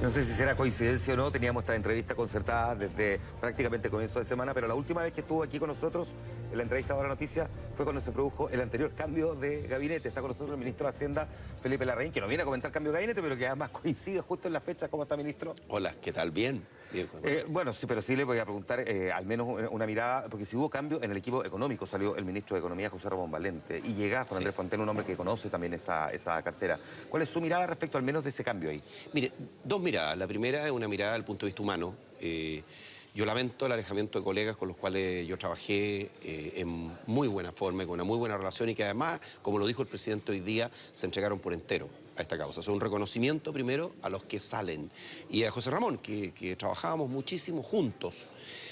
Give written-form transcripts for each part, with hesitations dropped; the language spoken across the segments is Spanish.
No sé si será coincidencia o no, teníamos esta entrevista concertada desde prácticamente comienzo de semana, pero la última vez que estuvo aquí con nosotros en la entrevista de Ahora Noticias fue cuando se produjo el anterior cambio de gabinete. Está con nosotros el ministro de Hacienda, Felipe Larraín, que no viene a comentar cambio de gabinete, pero que además coincide justo en la fecha. ¿Cómo está, ministro? Hola, ¿qué tal? Bien. Bueno, sí, pero sí le voy a preguntar al menos una mirada, porque si hubo cambio en el equipo económico, salió el ministro de Economía, José Ramón Valente, y llega Juan Andrés Fontaine, un hombre que conoce también esa cartera. ¿Cuál es su mirada respecto al menos de ese cambio ahí? Mire, dos miradas. La primera es una mirada desde el punto de vista humano. Yo lamento el alejamiento de colegas con los cuales yo trabajé en muy buena forma, con una muy buena relación y que además, como lo dijo el presidente hoy día, se entregaron por entero a esta causa. Es un reconocimiento primero a los que salen y a José Ramón, que trabajábamos muchísimo juntos.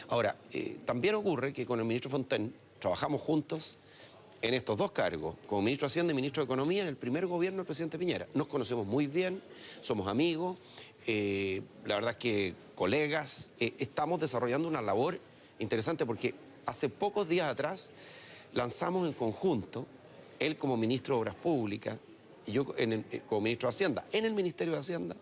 Ahora, también ocurre que con el ministro Fontaine trabajamos juntos en estos dos cargos, como ministro de Hacienda y ministro de Economía, en el primer gobierno del presidente Piñera. Nos conocemos muy bien, somos amigos, la verdad es que colegas, estamos desarrollando una labor interesante porque hace pocos días atrás lanzamos en conjunto, él como ministro de Obras Públicas y yo como ministro de Hacienda, en el Ministerio de Hacienda,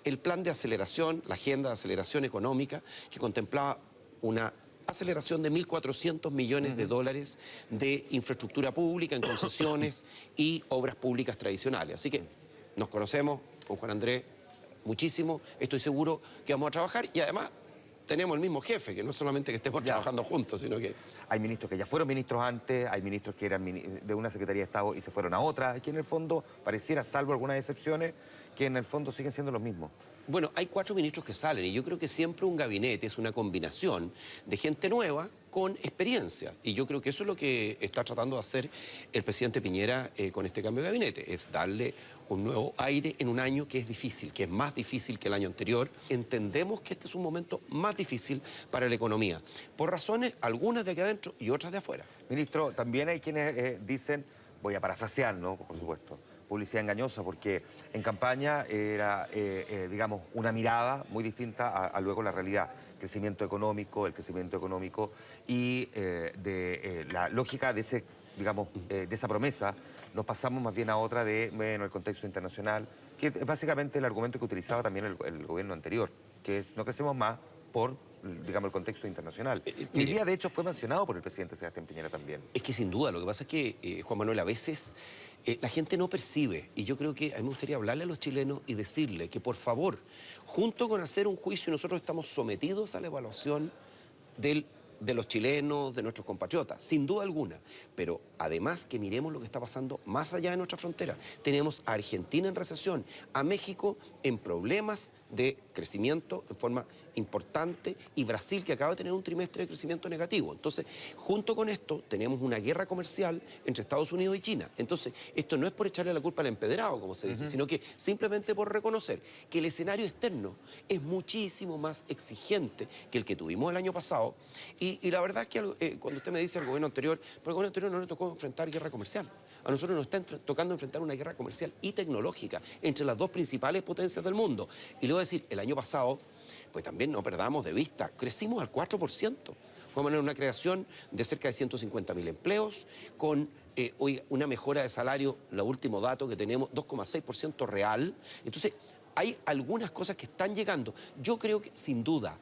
el plan de aceleración, la agenda de aceleración económica que contemplaba una aceleración de 1.400 millones de dólares de infraestructura pública en concesiones y obras públicas tradicionales. Así que nos conocemos con Juan Andrés muchísimo, estoy seguro que vamos a trabajar y además tenemos el mismo jefe, que no solamente que estemos trabajando juntos, sino que... Hay ministros que ya fueron ministros antes, hay ministros que eran de una Secretaría de Estado y se fueron a otra, que en el fondo pareciera, salvo algunas excepciones, que en el fondo siguen siendo los mismos. Bueno, hay 4 ministros que salen y yo creo que siempre un gabinete es una combinación de gente nueva con experiencia. Y yo creo que eso es lo que está tratando de hacer el presidente Piñera con este cambio de gabinete, es darle un nuevo aire en un año que es difícil, que es más difícil que el año anterior. Entendemos que este es un momento más difícil para la economía, por razones, algunas de aquí adentro y otras de afuera. Ministro, también hay quienes dicen, voy a parafrasear, ¿no? Por supuesto, publicidad engañosa, porque en campaña era, digamos, una mirada muy distinta a luego la realidad. Crecimiento económico, el crecimiento económico y la lógica de ese, digamos, de esa promesa, nos pasamos más bien a otra de, bueno, el contexto internacional, que es básicamente el argumento que utilizaba también el gobierno anterior, que es no crecemos más por, digamos, el contexto internacional. Hoy día, de hecho, fue mencionado por el presidente Sebastián Piñera también. Es que sin duda, lo que pasa es que, Juan Manuel, a veces la gente no percibe, y yo creo que a mí me gustaría hablarle a los chilenos y decirle que, por favor, junto con hacer un juicio, nosotros estamos sometidos a la evaluación de los chilenos, de nuestros compatriotas, sin duda alguna. Pero además que miremos lo que está pasando más allá de nuestra frontera. Tenemos a Argentina en recesión, a México en problemas de crecimiento en forma importante y Brasil que acaba de tener un trimestre de crecimiento negativo. Entonces, junto con esto, tenemos una guerra comercial entre Estados Unidos y China. Entonces, esto no es por echarle la culpa al empedrado, como se dice, sino que simplemente por reconocer que el escenario externo es muchísimo más exigente que el que tuvimos el año pasado. Y la verdad es que cuando usted me dice al gobierno anterior, pero al gobierno anterior no le tocó enfrentar guerra comercial. A nosotros nos está tocando enfrentar una guerra comercial y tecnológica entre las dos principales potencias del mundo. Y le voy a decir, el año pasado, pues también no perdamos de vista, crecimos al 4%. Vamos a tener una creación de cerca de 150.000 empleos, con hoy una mejora de salario, el último dato que tenemos, 2,6% real. Entonces, hay algunas cosas que están llegando. Yo creo que, sin duda,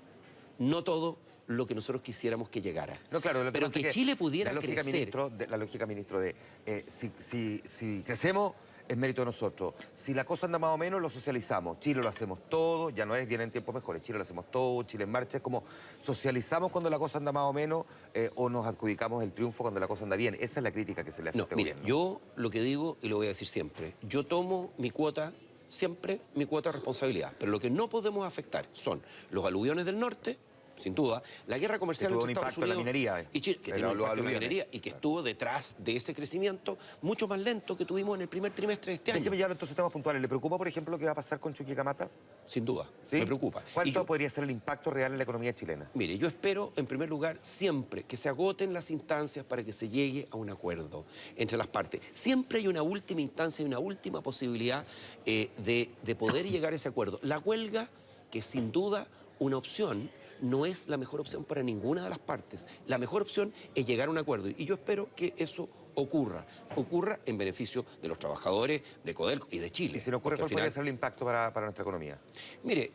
no todo lo que nosotros quisiéramos que llegara. No, claro, pero que Chile pudiera crecer. La lógica, ministro, de si crecemos, es mérito de nosotros. Si la cosa anda más o menos, lo socializamos. Chile lo hacemos todo, ya no es bien en tiempos mejores. Chile lo hacemos todo, Chile en marcha. Es como socializamos cuando la cosa anda más o menos o nos adjudicamos el triunfo cuando la cosa anda bien. Esa es la crítica que se le hace a este gobierno. Yo lo que digo, y lo voy a decir siempre, yo tomo mi cuota, siempre mi cuota de responsabilidad. Pero lo que no podemos afectar son los aluviones del norte, sin duda, la guerra comercial entre Estados Unidos y Chile, que tiene un impacto en la minería y que estuvo detrás de ese crecimiento mucho más lento que tuvimos en el primer trimestre de este año. Déjeme llevar entonces temas puntuales. ¿Le preocupa, por ejemplo, lo que va a pasar con Chuquicamata? Sin duda, ¿Sí? Me preocupa. ¿Cuánto podría ser el impacto real en la economía chilena? Mire, yo espero, en primer lugar, siempre que se agoten las instancias para que se llegue a un acuerdo entre las partes. Siempre hay una última instancia y una última posibilidad de poder llegar a ese acuerdo. La huelga, que es sin duda una opción, no es la mejor opción para ninguna de las partes. La mejor opción es llegar a un acuerdo y yo espero que eso ocurra en beneficio de los trabajadores, de Codelco y de Chile. ¿Y se le ocurre Porque cuál al final, podría ser el impacto para nuestra economía? mire,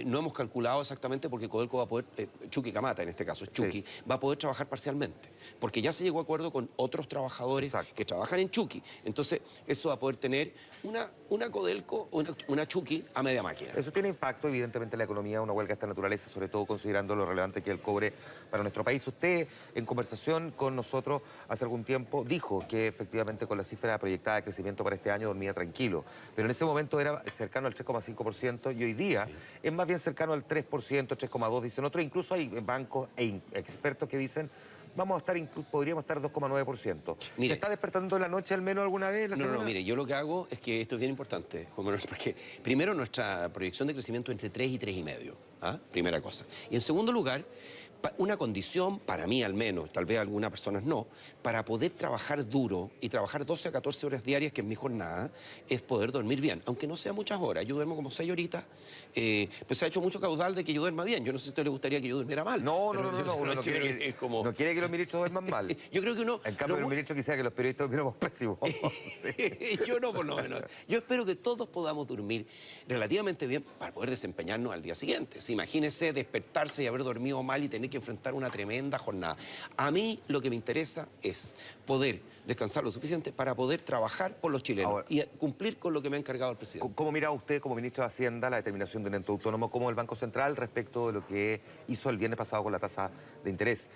no hemos calculado exactamente porque Codelco va a poder, Chucky Camata en este caso, es Chucky, va a poder trabajar parcialmente, porque ya se llegó a acuerdo con otros trabajadores que trabajan en Chucky. Entonces, eso va a poder tener una Codelco, una Chucky a media máquina. Eso tiene impacto, evidentemente, en la economía, una huelga de esta naturaleza, sobre todo considerando lo relevante que es el cobre para nuestro país. Usted, en conversación con nosotros hace algún tiempo, dijo que efectivamente con la cifra proyectada de crecimiento para este año dormía tranquilo, pero en ese momento era cercano al 3,5% y hoy día es más bien cercano al 3%, 3,2%, dicen otros. Incluso hay bancos e expertos que dicen podríamos estar 2,9%. ¿Se está despertando en la noche al menos alguna vez? No, mire, yo lo que hago es que esto es bien importante, Juan Manuel, porque primero nuestra proyección de crecimiento entre 3 y 3,5, ¿ah? Primera cosa. Y en segundo lugar, una condición, para mí al menos, tal vez algunas personas no, para poder trabajar duro y trabajar 12 a 14 horas diarias, que es mi jornada, es poder dormir bien, aunque no sea muchas horas. Yo duermo como 6 horitas, pues se ha hecho mucho caudal de que yo duerma bien. Yo no sé si a usted le gustaría que yo durmiera mal. No, uno no quiere que los ministros duerman mal. Yo creo que uno... En cambio, el ministro quisiera que los periodistas durmiéramos pésimos. Yo no, por lo menos. Yo espero que todos podamos dormir relativamente bien para poder desempeñarnos al día siguiente. Si imagínese despertarse y haber dormido mal y tener que enfrentar una tremenda jornada. A mí lo que me interesa es poder descansar lo suficiente para poder trabajar por los chilenos. Ahora, y cumplir con lo que me ha encargado el presidente. ¿Cómo mira usted, como ministro de Hacienda, la determinación de un ente autónomo como el Banco Central respecto de lo que hizo el viernes pasado con la tasa de interés?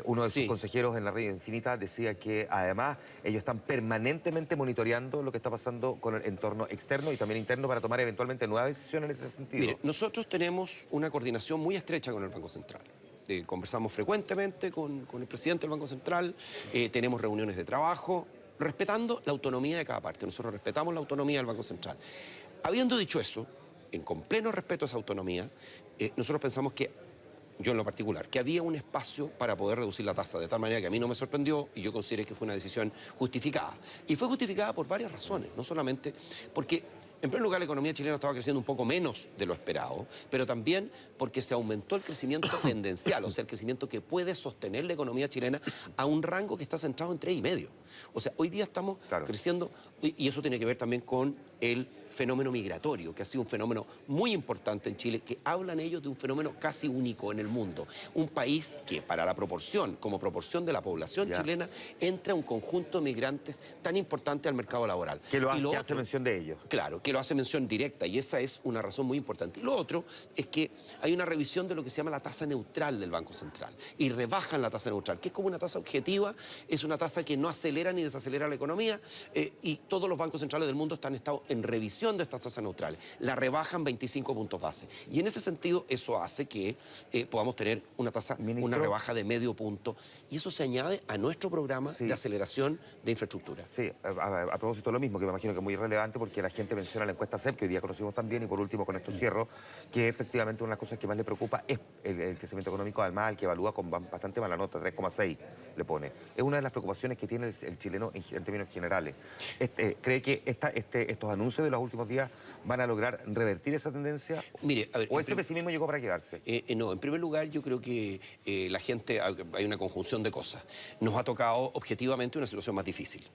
Uno de sus consejeros en la red Infinita decía que además ellos están permanentemente monitoreando lo que está pasando con el entorno externo y también interno para tomar eventualmente nuevas decisiones en ese sentido. Mire, nosotros tenemos una coordinación muy estrecha con el Banco Central. Conversamos frecuentemente con el presidente del Banco Central, tenemos reuniones de trabajo, respetando la autonomía de cada parte. Nosotros respetamos la autonomía del Banco Central. Habiendo dicho eso, con pleno respeto a esa autonomía, nosotros pensamos que, yo en lo particular, que había un espacio para poder reducir la tasa, de tal manera que a mí no me sorprendió y yo consideré que fue una decisión justificada. Y fue justificada por varias razones, no solamente porque... En primer lugar, la economía chilena estaba creciendo un poco menos de lo esperado, pero también porque se aumentó el crecimiento tendencial, o sea, el crecimiento que puede sostener la economía chilena a un rango que está centrado en 3,5. O sea, hoy día estamos creciendo, y eso tiene que ver también con el fenómeno migratorio, que ha sido un fenómeno muy importante en Chile, que hablan ellos de un fenómeno casi único en el mundo. Un país que, para la proporción, como proporción de la población chilena, entra un conjunto de migrantes tan importante al mercado laboral. Que hace mención de ellos. Claro, que lo hace mención directa, y esa es una razón muy importante. Y lo otro es que hay una revisión de lo que se llama la tasa neutral del Banco Central, y rebajan la tasa neutral, que es como una tasa objetiva, es una tasa que no acelera ni desacelera la economía, y todos los bancos centrales del mundo están en revisión de estas tasas neutrales. La rebajan 25 puntos base. Y en ese sentido, eso hace que podamos tener una tasa, una rebaja de medio punto. Y eso se añade a nuestro programa de aceleración de infraestructura. Sí, a propósito de lo mismo, que me imagino que es muy relevante porque la gente menciona la encuesta CEP, que hoy día conocimos también, y por último con esto cierro, que efectivamente una de las cosas que más le preocupa es el crecimiento económico, además al que evalúa con bastante mala nota, 3,6 le pone. Es una de las preocupaciones que tiene el chileno en términos generales. ¿Cree que estos anuncios de los últimos días van a lograr revertir esa tendencia? Mire, a ver, ¿O ese pesimismo llegó para quedarse? No, en primer lugar yo creo que la gente, hay una conjunción de cosas. Nos ha tocado objetivamente una situación más difícil.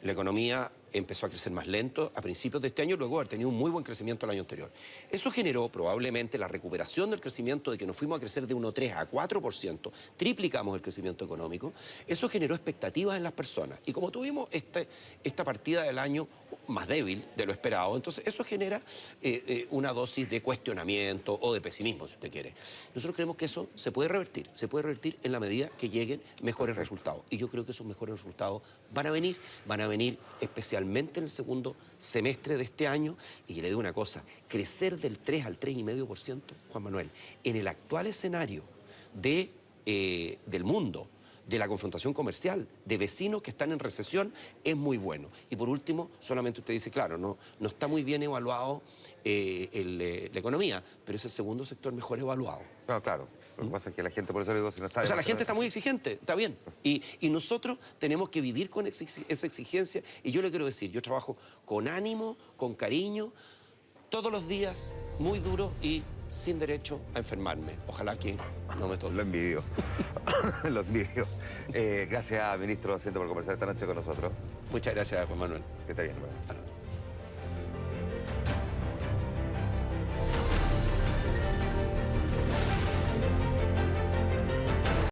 La economía empezó a crecer más lento a principios de este año, luego haber tenido un muy buen crecimiento el año anterior. Eso generó probablemente la recuperación del crecimiento, de que nos fuimos a crecer de 1,3 a 4%, triplicamos el crecimiento económico. Eso generó expectativas en las personas. Y como tuvimos esta partida del año más débil de lo esperado, entonces eso genera una dosis de cuestionamiento o de pesimismo, si usted quiere. Nosotros creemos que eso se puede revertir en la medida que lleguen mejores resultados. Y yo creo que esos mejores resultados van a venir especialmente en el segundo semestre de este año. Y le digo una cosa, crecer del 3 al 3,5%, Juan Manuel, en el actual escenario del mundo, de la confrontación comercial, de vecinos que están en recesión, es muy bueno. Y por último, solamente usted dice, claro, no está muy bien evaluado la economía, pero es el segundo sector mejor evaluado. No, claro. Lo que pasa es que la gente, por eso le digo, si no está... O sea, la gente está muy exigente, está bien. Y nosotros tenemos que vivir con esa exigencia. Y yo le quiero decir, yo trabajo con ánimo, con cariño, todos los días, muy duro, y sin derecho a enfermarme. Ojalá que no me toque. Lo envidio. Lo envidio. Gracias, ministro Hacienda, por conversar esta noche con nosotros. Muchas gracias, Juan Manuel. Que esté bien. Bueno.